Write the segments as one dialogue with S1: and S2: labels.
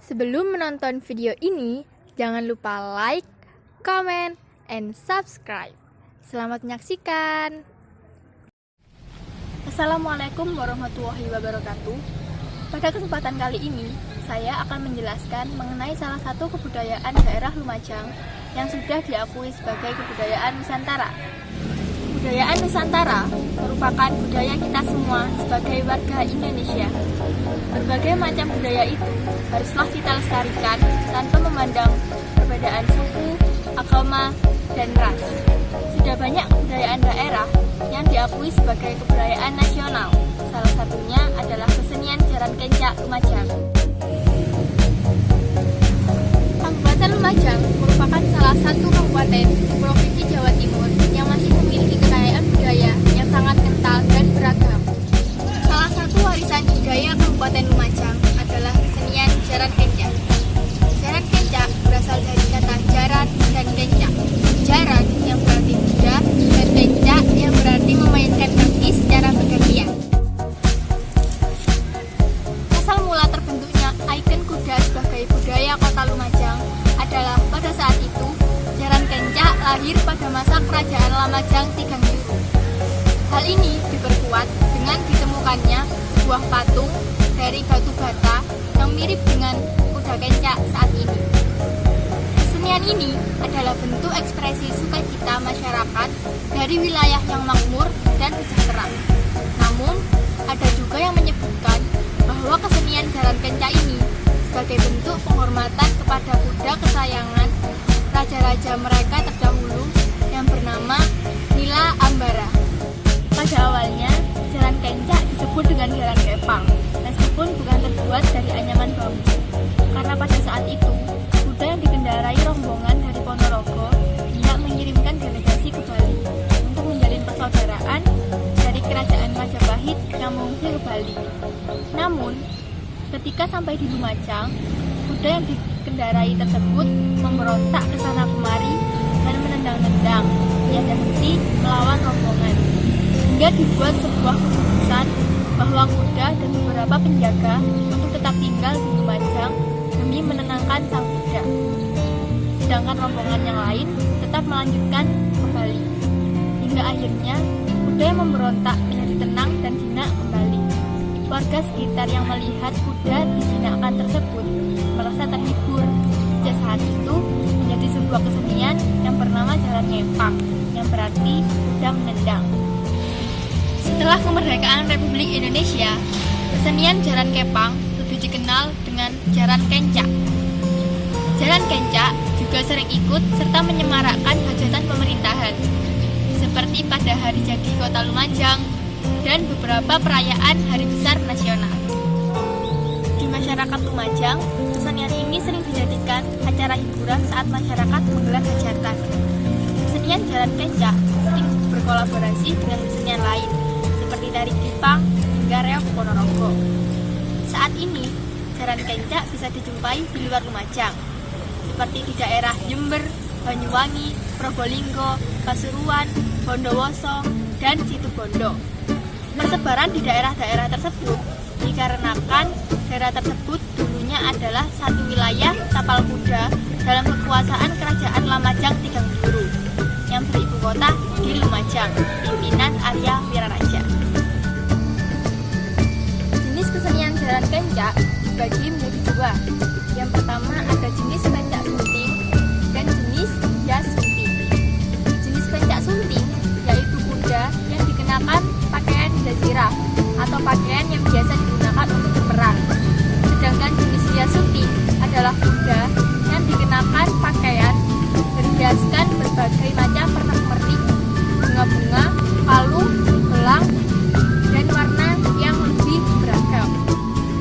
S1: Sebelum menonton video ini, jangan lupa like, comment, and subscribe. Selamat menyaksikan. Assalamualaikum warahmatullahi wabarakatuh. Pada kesempatan kali ini, saya akan menjelaskan mengenai salah satu kebudayaan daerah Lumajang yang sudah diakui sebagai kebudayaan Nusantara. Kebudayaan Nusantara merupakan budaya kita semua sebagai warga Indonesia. Berbagai macam budaya itu haruslah kita lestarikan tanpa memandang perbedaan suku, agama, dan ras. Sudah banyak kebudayaan daerah yang diakui sebagai kebudayaan nasional. Salah satunya adalah kesenian Jaran Kencak Lumajang. Kabupaten Lumajang merupakan salah satu kabupaten Provinsi Jawa Timur yang masih memiliki kekayaan budaya yang sangat kental dan beragam. Salah satu warisan budaya Kabupaten Lumajang adalah kesenian Jaran Kencak. Jaran Kencak berasal dari kata jaran dan kencak. Jaran yang berarti kuda dan kencak yang berarti memainkan kaki secara bergantian. Asal mula terbentuknya ikon kuda sebagai budaya Kota Lumajang adalah pada saat itu Jaran Kencak lahir pada masa Kerajaan Lamajang Tigang Juru. Hal ini diperkuat dengan ditemukannya sebuah patung dari batu bata yang mirip dengan kuda kencak saat ini. Kesenian ini adalah bentuk ekspresi sukacita masyarakat dari wilayah yang makmur dan sejahtera. Namun, ada juga yang menyebutkan bahwa kesenian Jaran Kencak ini sebagai bentuk penghormatan kepada kuda kesayangan raja-raja mereka terdahulu yang bernama Nila Ambara. Pada awalnya, Jaran Kencak disebut dengan Jaran Kepang, meskipun bukan terbuat dari anyaman bambu. Karena pada saat itu, kuda yang dikendarai rombongan dari Ponorogo hendak mengirimkan delegasi ke Bali untuk menjalin persaudaraan dari kerajaan Majapahit yang mengungsi ke Bali. Namun, ketika sampai di Lumajang, kuda yang dikendarai tersebut memberontak ke sana kemari dan menendang-nendang tiada henti melawan rombongan. Hingga dibuat sebuah keputusan bahwa kuda dan beberapa penjaga untuk tetap tinggal di Lumajang demi menenangkan sang kuda. Sedangkan rombongan yang lain tetap melanjutkan ke Bali. Hingga akhirnya kuda yang memberontak menjadi tenang dan jinak kembali. Warga sekitar yang melihat kuda dijinakkan tersebut merasa terhibur. Sejak saat itu menjadi sebuah kesenian yang bernama Jaran Kepang, yang berarti kuda menendang. Setelah kemerdekaan Republik Indonesia, kesenian Jaran Kepang lebih dikenal dengan Jaran Kencak. Jaran Kencak juga sering ikut serta menyemarakkan hajatan pemerintahan, seperti pada Hari Jadi Kota Lumajang dan beberapa perayaan hari besar nasional. Di masyarakat Lumajang, kesenian ini sering dijadikan acara hiburan saat masyarakat menggelar hajatan. Kesenian Jaran Kencak sering berkolaborasi dengan kesenian lain, seperti tari Jepang hingga reog Ponorogo. Saat ini, Jaran Kencak bisa dijumpai di luar Lumajang, seperti di daerah Jember, Banyuwangi, Probolinggo, Pasuruan, Bondowoso, dan Situbondo. Persebaran di daerah-daerah tersebut dikarenakan daerah tersebut dulunya adalah satu wilayah tapal kuda dalam kekuasaan Kerajaan Lamajang Tigang Juru yang beribu kota di Lumajang, pimpinan Arya Wiraraja. Jenis kesenian Jaran Kencak dibagi menjadi dua. Yang pertama ada jenis kencak sunting dan jenis jas sunting. Jenis kencak sunting yaitu kuda yang dikenakan pakaian jazirah atau pakaian yang biasa digunakan untuk berperang. Sedangkan jenis jas sunting adalah kuda yang dikenakan pakaian berhiaskan berbagai macam pernak-pernik, bunga-bunga, kalung, belang, dan warna yang lebih beragam.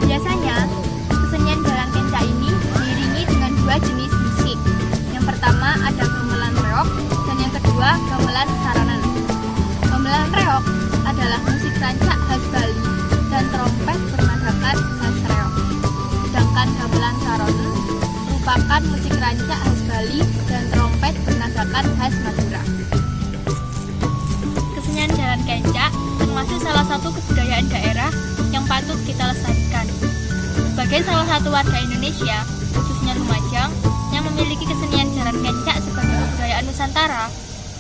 S1: Biasanya, kesenian Jaran Kencak ini diiringi dengan dua jenis musik. Yang pertama ada gamelan reog dan yang kedua gamelan saranan. Gamelan reog adalah musik rancak khas Bali dan trompet bernadakan khas reog. Sedangkan gamelan saronen merupakan musik rancak khas Bali dan trompet bernadakan khas Madura. Kesenian Jaran Kencak termasuk salah satu kebudayaan daerah yang patut kita lestarikan. Sebagai salah satu warga Indonesia, khususnya Lumajang, yang memiliki kesenian jaran kencak sebagai kebudayaan Nusantara,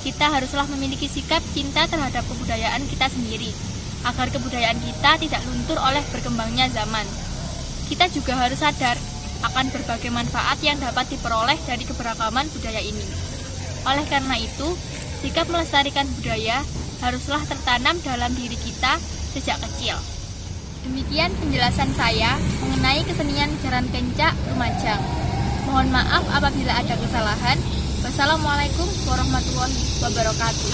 S1: kita haruslah memiliki sikap cinta terhadap kebudayaan kita sendiri, agar kebudayaan kita tidak luntur oleh berkembangnya zaman. Kita juga harus sadar akan berbagai manfaat yang dapat diperoleh dari keberagaman budaya ini. Oleh karena itu, sikap melestarikan budaya haruslah tertanam dalam diri kita sejak kecil. Demikian penjelasan saya mengenai kesenian jaran kencak Lumajang. Mohon maaf apabila ada kesalahan. Wassalamualaikum warahmatullahi wabarakatuh.